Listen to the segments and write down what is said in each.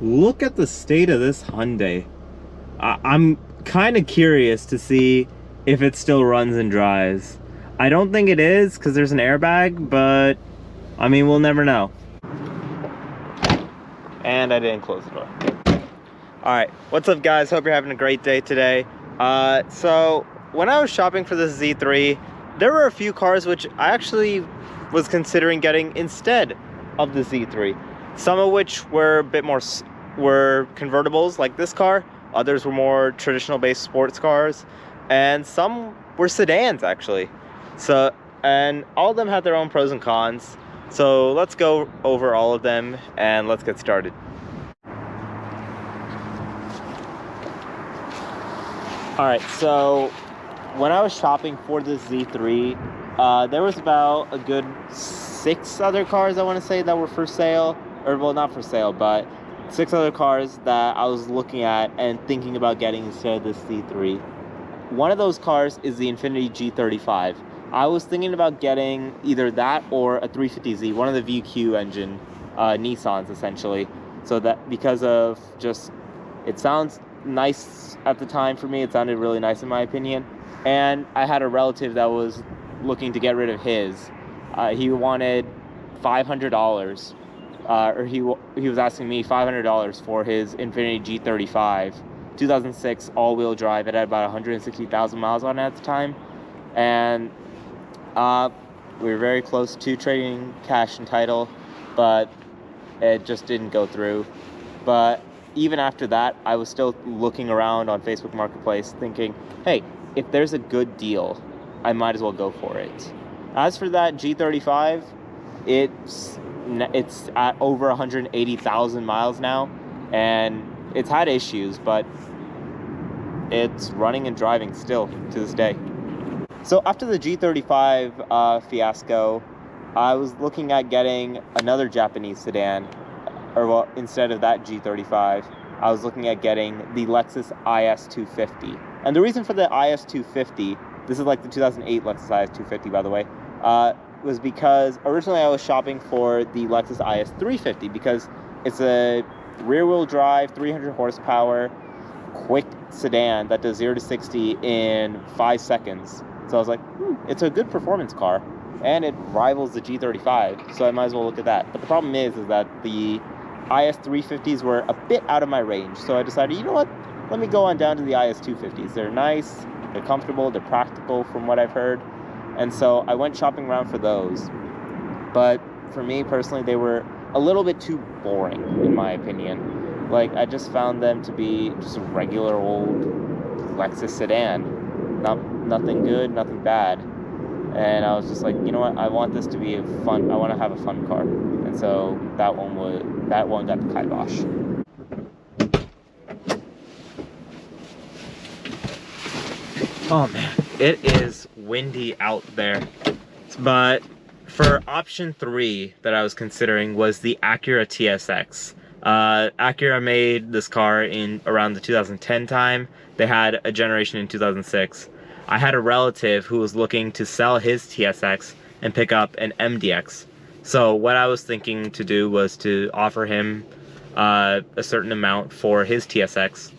Look at the state of this Hyundai. I'm kind of curious to see if it still runs and drives. I don't think it is because there's an airbag, but I mean, we'll never know. And I didn't close the door. All right, what's up guys? Hope you're having a great day today. So when I was shopping for this Z3, there were a few cars which I actually was considering getting instead of the Z3. Some of which were a bit more were convertibles like this car. Others were more traditional based sports cars, and some were sedans actually. So, and all of them had their own pros and cons. So let's go over all of them and let's get started. All right, so when I was shopping for the Z3, there was about a good 6 other cars, I want to say, that were for sale. Or, well, not for sale, but 6 other cars that I was looking at and thinking about getting instead of this Z3. One of those cars is the Infiniti G35. I was thinking about getting either that or a 350Z, one of the VQ engine Nissans, essentially. So that, because of just, it sounds nice at the time for me. It sounded really nice in my opinion. And I had a relative that was looking to get rid of his. He wanted $500. Or he was asking me $500 for his Infiniti G35, 2006 all-wheel drive. It had about 160,000 miles on it at the time, and we were very close to trading cash and title, but it just didn't go through. But even after that, I was still looking around on Facebook Marketplace thinking, hey, if there's a good deal, I might as well go for it. As for that G35, it's at over 180,000 miles now, and it's had issues, but it's running and driving still to this day. So after the G35 fiasco, I was looking at getting another Japanese sedan, or well, instead of that G35, I was looking at getting the Lexus IS250. And the reason for the IS250, this is like the 2008 Lexus IS250, by the way, was because originally I was shopping for the Lexus IS350 because it's a rear-wheel drive, 300 horsepower, quick sedan that does 0 to 60 in 5 seconds. So I was like, it's a good performance car, and it rivals the G35, so I might as well look at that. But the problem is that the IS350s were a bit out of my range, so I decided, you know what, let me go on down to the IS250s. They're nice, they're comfortable, they're practical from what I've heard. And so I went shopping around for those. But for me personally, they were a little bit too boring, in my opinion. Like, I just found them to be just a regular old Lexus sedan. Nothing good, nothing bad. And I was just like, you know what? I want this to be I want to have a fun car. And so that one got the kibosh. Oh man, it is windy out there. But for option 3 that I was considering was the Acura TSX. Acura made this car in around the 2010 time. They had a generation in 2006. I had a relative who was looking to sell his TSX and pick up an MDX. So what I was thinking to do was to offer him a certain amount for his TSX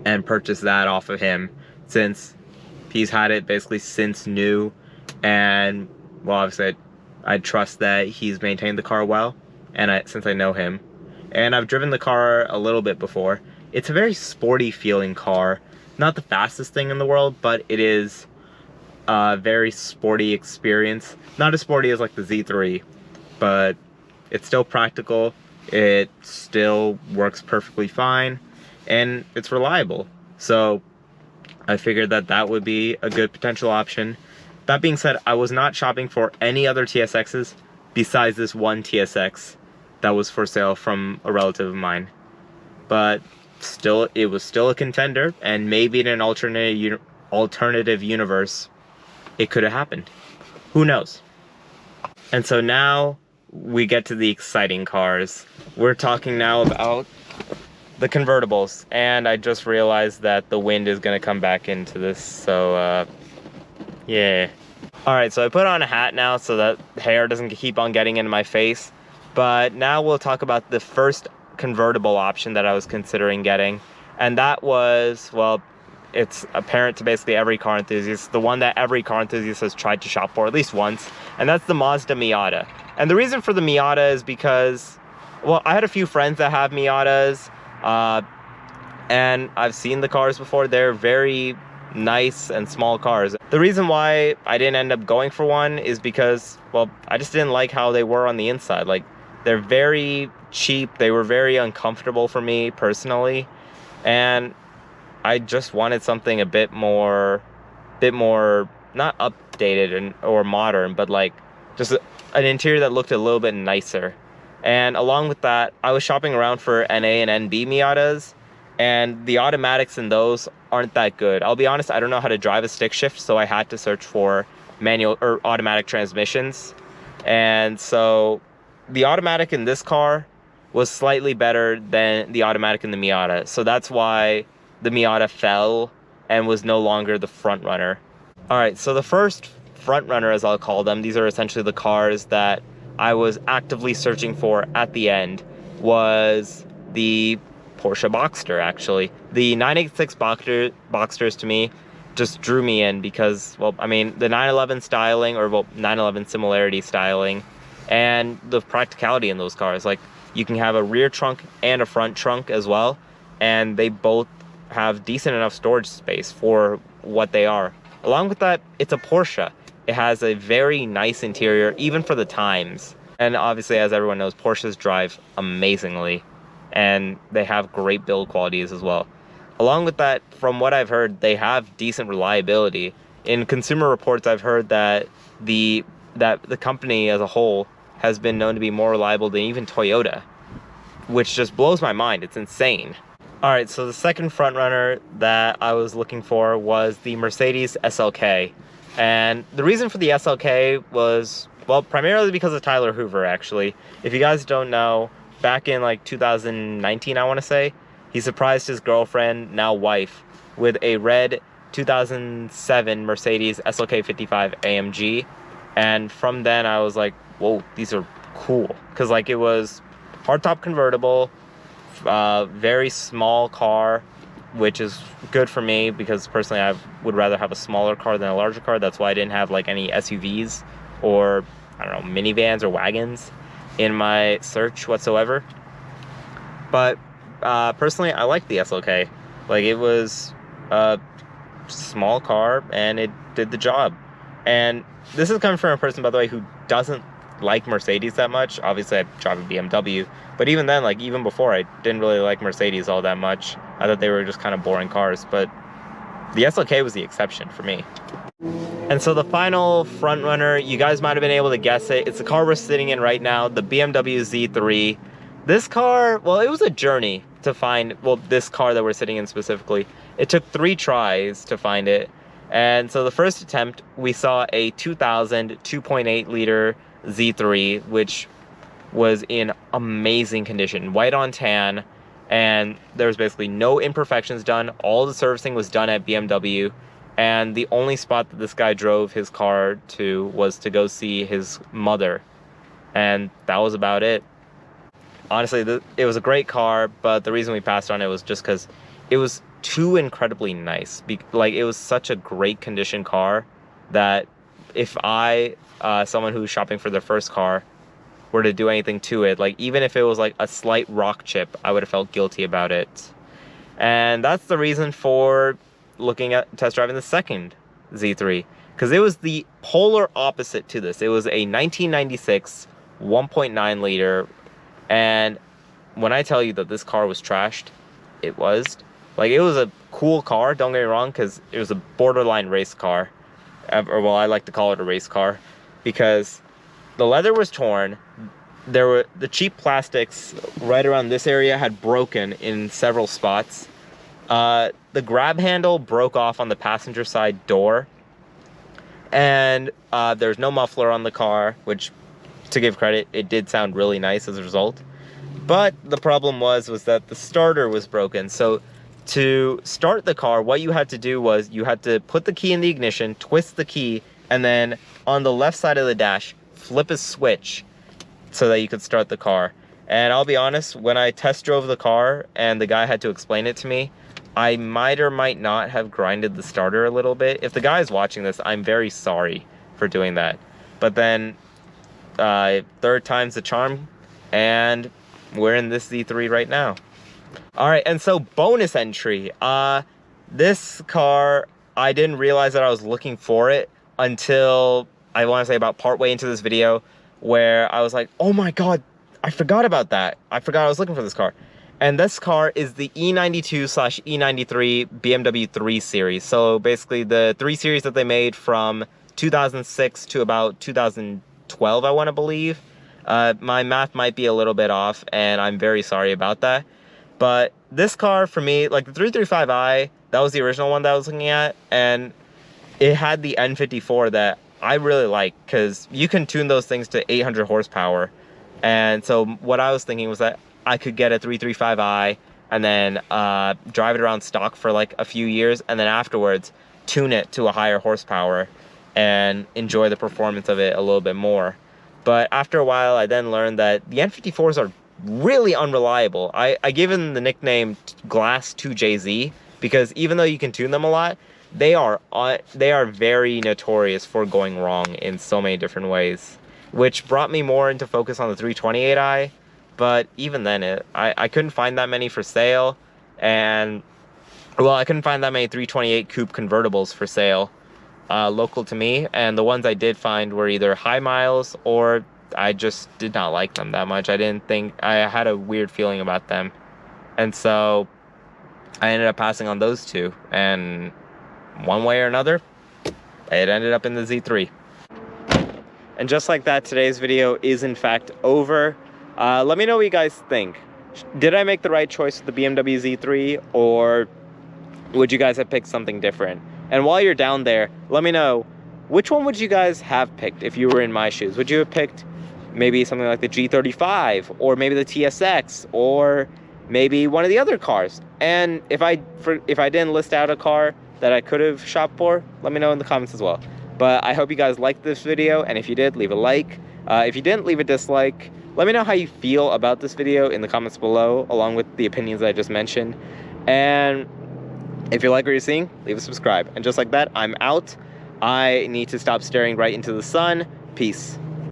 and purchase that off of him, since he's had it basically since new, and well, obviously I trust that he's maintained the car well, and since I know him, and I've driven the car a little bit before. It's a very sporty feeling car. Not the fastest thing in the world, but it is a very sporty experience. Not as sporty as like the Z3, but it's still practical. It still works perfectly fine, and it's reliable. So I figured that that would be a good potential option. That being said, I was not shopping for any other TSXs besides this one TSX that was for sale from a relative of mine. But still, it was still a contender, and maybe in an alternative universe, it could have happened. Who knows? And so now we get to the exciting cars. We're talking now about the convertibles, and I just realized that the wind is gonna come back into this, so yeah. Alright, so I put on a hat now so that hair doesn't keep on getting into my face, but now we'll talk about the first convertible option that I was considering getting. And that was, well, it's apparent to basically every car enthusiast, the one that every car enthusiast has tried to shop for at least once, and that's the Mazda Miata. And the reason for the Miata is because, well, I had a few friends that have Miatas, and I've seen the cars before. They're very nice and small cars. The reason why I didn't end up going for one is because, well, I just didn't like how they were on the inside. Like, they're very cheap, they were very uncomfortable for me personally, and I just wanted something a bit more not updated or modern, but like just an interior that looked a little bit nicer. And along with that, I was shopping around for NA and NB Miatas, and the automatics in those aren't that good. I'll be honest, I don't know how to drive a stick shift, so I had to search for manual or automatic transmissions. And so the automatic in this car was slightly better than the automatic in the Miata. So that's why the Miata fell and was no longer the front runner. All right, so the first front runner, as I'll call them, these are essentially the cars that I was actively searching for at the end, was the Porsche Boxster, actually. The 986 Boxsters to me just drew me in because, well, I mean, the 911 styling, or well, 911 similarity styling, and the practicality in those cars. Like, you can have a rear trunk and a front trunk as well, and they both have decent enough storage space for what they are. Along with that, it's a Porsche. It has a very nice interior, even for the times. And obviously, as everyone knows, Porsches drive amazingly, and they have great build qualities as well. Along with that, from what I've heard, they have decent reliability. In Consumer Reports, I've heard that the company as a whole has been known to be more reliable than even Toyota, which just blows my mind. It's insane. All right, so the second front runner that I was looking for was the Mercedes SLK. And the reason for the SLK was, well, primarily because of Tyler Hoover, actually. If you guys don't know, back in like 2019, I want to say, he surprised his girlfriend, now wife, with a red 2007 Mercedes SLK 55 AMG. And from then I was like, whoa, these are cool. Because like, it was hardtop convertible, very small car, which is good for me because personally I would rather have a smaller car than a larger car. That's why I didn't have like any SUVs or, I don't know, minivans or wagons in my search whatsoever. But personally, I like the SLK. Like, it was a small car and it did the job. And this is coming from a person, by the way, who doesn't like Mercedes that much. Obviously, I drive a BMW, but even then, like, even before, I didn't really like Mercedes all that much. I thought they were just kind of boring cars, but the SLK was the exception for me. And so the final front runner, you guys might have been able to guess it. It's the car we're sitting in right now, the BMW Z3. This car, well, it was a journey to find, well, this car that we're sitting in specifically. It took 3 tries to find it. And so the first attempt, we saw a 2000 2.8 liter Z3, which was in amazing condition, white on tan, and there was basically no imperfections done. All the servicing was done at BMW, and the only spot that this guy drove his car to was to go see his mother, and that was about it. Honestly, it was a great car, but the reason we passed on it was just because it was too incredibly nice. Like, it was such a great condition car that if I, someone who's shopping for their first car, were to do anything to it, like, even if it was like a slight rock chip, I would have felt guilty about it. And that's the reason for looking at test driving the second Z3, because it was the polar opposite to this. It was a 1996 1.9 liter, and when I tell you that this car was trashed, it was. Like, it was a cool car, don't get me wrong, because it was a borderline race car. Or, well, I like to call it a race car, because the leather was torn. There were the cheap plastics right around this area had broken in several spots. The grab handle broke off on the passenger side door, and there's no muffler on the car, which, to give credit, it did sound really nice as a result. But the problem was that the starter was broken. So to start the car, what you had to do was you had to put the key in the ignition, twist the key, and then on the left side of the dash, flip a switch so that you could start the car. And I'll be honest, when I test drove the car and the guy had to explain it to me, I might or might not have grinded the starter a little bit. If the guy is watching this, I'm very sorry for doing that. But then, third time's the charm, and we're in this Z3 right now. All right, and so bonus entry. This car, I didn't realize that I was looking for it until, I want to say, about partway into this video, where I was like, oh my god, I forgot about that. I forgot I was looking for this car. And this car is the E92/E93 BMW 3 Series. So basically the 3 Series that they made from 2006 to about 2012, I want to believe. My math might be a little bit off, and I'm very sorry about that. But this car, for me, like the 335i, that was the original one that I was looking at, and it had the N54 that I really like, because you can tune those things to 800 horsepower. And so what I was thinking was that I could get a 335i and then drive it around stock for like a few years, and then afterwards tune it to a higher horsepower and enjoy the performance of it a little bit more. But after a while, I then learned that the N54s are really unreliable. I give them the nickname Glass 2JZ because even though you can tune them a lot, they are very notorious for going wrong in so many different ways, which brought me more into focus on the 328i. But even then, I couldn't find that many for sale, and well, I couldn't find that many 328 coupe convertibles for sale local to me, and the ones I did find were either high miles or I just did not like them that much. I had a weird feeling about them, and so I ended up passing on those two, and one way or another, it ended up in the Z3. And just like that, today's video is in fact over. Let me know what you guys think. Did I make the right choice with the BMW Z3, or would you guys have picked something different? And while you're down there, let me know, which one would you guys have picked if you were in my shoes? Would you have picked maybe something like the G35, or maybe the TSX, or maybe one of the other cars? And if I didn't list out a car that I could have shopped for, let me know in the comments as well. But I hope you guys liked this video, and if you did, leave a like. If you didn't, leave a dislike. Let me know how you feel about this video in the comments below, along with the opinions that I just mentioned. And if you like what you're seeing, leave a subscribe. And just like that, I'm out. I need to stop staring right into the sun. Peace.